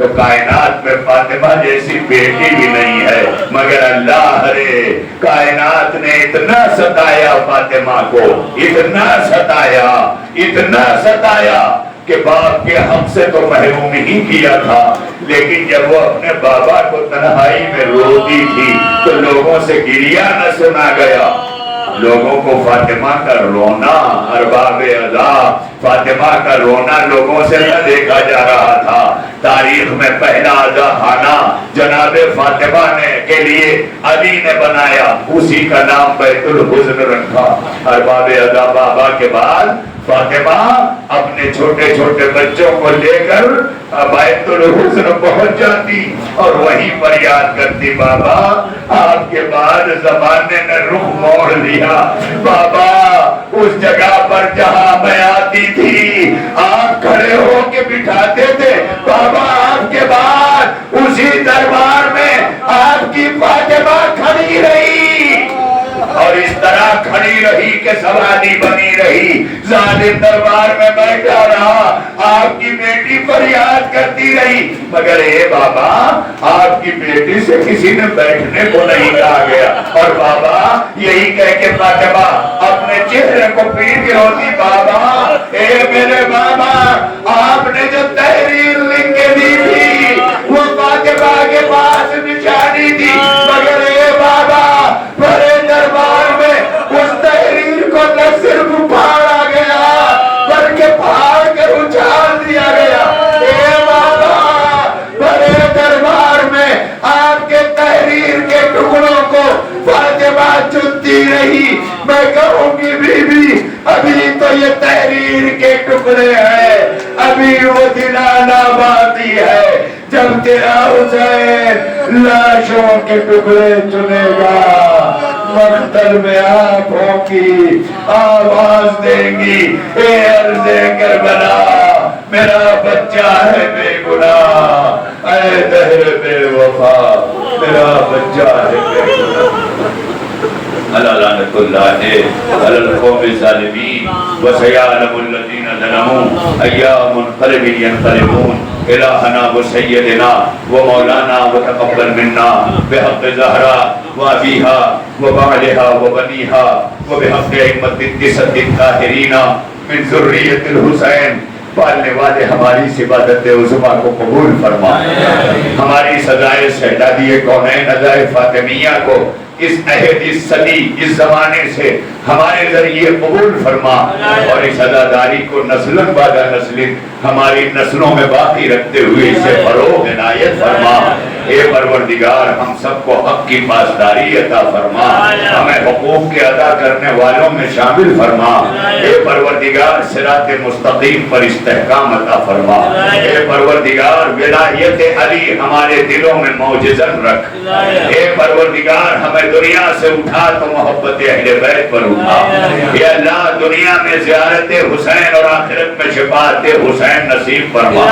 تو کائنات میں فاطمہ جیسی بیٹی بھی نہیں ہے، مگر اللہ رے کائنات نے اتنا ستایا فاطمہ کو، اتنا ستایا کہ باپ کے حق سے تو محروم ہی کیا تھا، لیکن جب وہ اپنے بابا کو تنہائی میں روتی تھی تو لوگوں سے گریہ نہ سنا گیا، لوگوں کو فاطمہ کا رونا، ارباب ادا فاطمہ کا رونا لوگوں سے نہ دیکھا جا رہا تھا۔ تاریخ میں پہلا ادا خانہ جناب فاطمہ نے کے لیے علی نے بنایا، اسی کا نام بیت الحزن رکھا۔ ارباب ادا بابا کے بعد فاطمہ اپنے چھوٹے چھوٹے بچوں کو لے کر بیت الحزن پہنچ جاتی اور وہیں پر یاد کرتی، بابا آپ کے بعد زمانے نے رخ موڑ لیا، بابا اس جگہ پر جہاں میں آتی تھی آپ کھڑے ہو کے بٹھاتے تھے، بابا آپ کے بعد اسی دربار میں آپ کی فاطمہ کھڑی رہی اور اس طرح کھڑی رہی کہ سواری بنی رہی، ظالم دربار میں بیٹھا رہا، آپ کی بیٹی فریاد کرتی رہی، مگر اے بابا آپ کی بیٹی سے کسی نے بیٹھنے کو نہیں کہا گیا، اور بابا یہی کہہ کے فاطمہ اپنے چہرے کو پیٹ کے ہوتی، بابا اے میرے بابا آپ نے جو تحریر لکھ کے دی تھی وہ فاطمہ کے پاس نشانی تھی، مگر اے بابا بڑے دربار میں اس تحریر کو نہ صرف پھاڑا گیا بلکہ پھاڑ کر اچھال دیا گیا، اے بابا بڑے دربار میں آپ کے تحریر کے ٹکڑوں کو فاطمہ چنتی رہی، میں کہوں گی بی بی ابھی تو یہ تحریر کے ٹکڑے ہیں، ابھی وہ دلانا باقی ہے جب تیرا حسین لاشوں کے ٹکڑے چنے گا، مقتل میں آنکھوں کی آواز دیں گی، اے عرض کربلا میرا بچہ ہے بے گناہ، اے دہر بے وفا میرا بچہ ہے بے گناہ۔ اللہ لعنت اللہ علی القوم الظالمین وسیعلم الذین ظلموا ایام منقلب ینقلبون۔ الہنا و سیدنا و مولانا و تقبل منا بحق زہرا و ابیہا و بعلہا و بنیہا و بحق ائمۃ التسع الطاہرین من ذریۃ الحسین۔ پالنے والے ہماری اس عبادت عظمیٰ کو قبول فرما، ہماری سزائے شہدادی کونین ادائے فاطمیہ کو اس عہد، اس صدی، اس زمانے سے ہمارے ذریعے قبول فرما، اور اس عزاداری کو نسل بعد نسل ہماری نسلوں میں باقی رکھتے ہوئے اسے فروغ عنایت فرما۔ اے پروردگار ہم سب کو حق کی پاسداری عطا فرما، ہمیں حقوق کے ادا کرنے والوں میں شامل فرما۔ اے پروردگار صراط مستقیم پر استحکام عطا فرما۔ اے پروردگار ولایت علی ہمارے دلوں میں معجزن رکھ۔ اے پروردگار ہمیں دنیا سے اٹھا تو محبت اہل بیت پر اٹھا۔ اے اللہ دنیا میں زیارت حسین اور آخرت میں شفاعت حسین نصیب فرما۔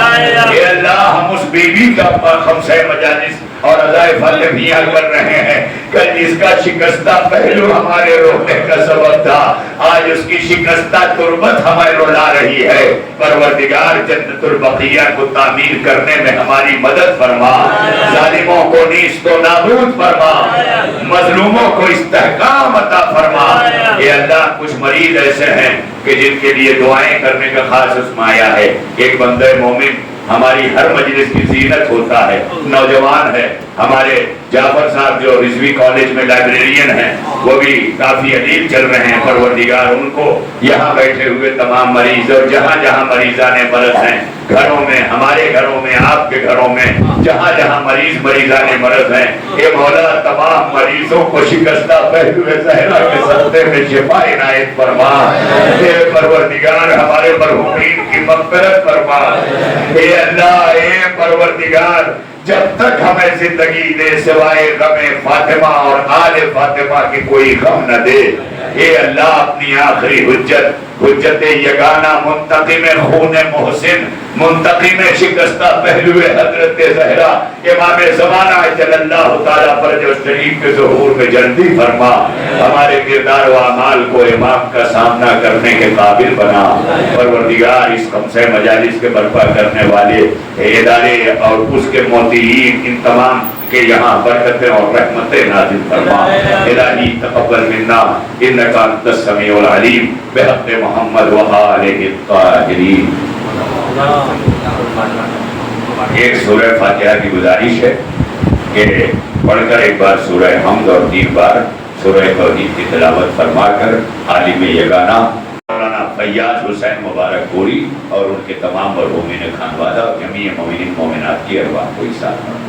اے اللہ ہم اس بی بی کا خمسہ مجالس اور ادائے فاطمیہ کر رہے ہیں، کل جس کا شکستہ پہلو ہمارے رونے کا سبب تھا، آج اس کی شکستہ تربت ہمیں رلا رہی ہے۔ پروردگار جنت البقیہ کو تعمیر کرنے میں ہماری مدد فرما، ظالموں کو نیست و نابود فرما، مظلوموں کو استحکام عطا فرما۔ اے اللہ کچھ مریض ایسے ہیں کہ جن کے لیے دعائیں کرنے کا خاص اسم آیا ہے۔ ایک بندہ مومن ہماری ہر مجلس کی زینت ہوتا ہے، نوجوان ہے ہمارے جعفر صاحب جو رضوی کالج میں لائبریرین ہیں، وہ بھی کافی ادیب چل رہے ہیں۔ پروردگار ان کو یہاں بیٹھے ہوئے تمام مریض اور جہاں جہاں مریضان مرض ہیں، گھروں میں، ہمارے گھروں میں، آپ کے گھروں میں، جہاں جہاں مریضان مرض ہیں، اے مولا تمام مریضوں کو شکستہ پہلو زہرا کے صدقے میں شفا عنایت فرما۔ اے پروردگار ہمارے مرحومین کی مغفرت فرما۔ اے اللہ، اے پروردگار جب تک ہمیں زندگی دے سوائے غم فاطمہ اور آل فاطمہ کی کوئی غم نہ دے۔ اے اللہ اپنی آخری حجت یگانہ منتقم خون محسن منتقم شکستہ پہلو حضرت زہرا امام زمانہ جل اللہ تعالیٰ فرج و شریف کے ظہور میں جلدی فرما، ہمارے کردار و اعمال کو امام کا سامنا کرنے کے قابل بنا۔ پروردگار اس خمسہ مجالس کے برپا کرنے والے ادارے اور اس کے معطیین ان تمام کہ یہاں برکتیں اور رحمتیں نازل فرما۔ الہی تقبل منا انک انت السمیع العلیم بحق محمد و آلہ الطاہرین۔ ایک سورہ فاتحہ کی گزارش ہے کہ پڑھ کر ایک بار سورہ حمد اور 3 بار سورہ توحید کی تلاوت فرما کر عالم یگانہ مولانا فیاض حسین مبارک پوری اور ان کے تمام مرحومین خانوادہ اور جمیع مومنین مومنات کی ارواح کو حساب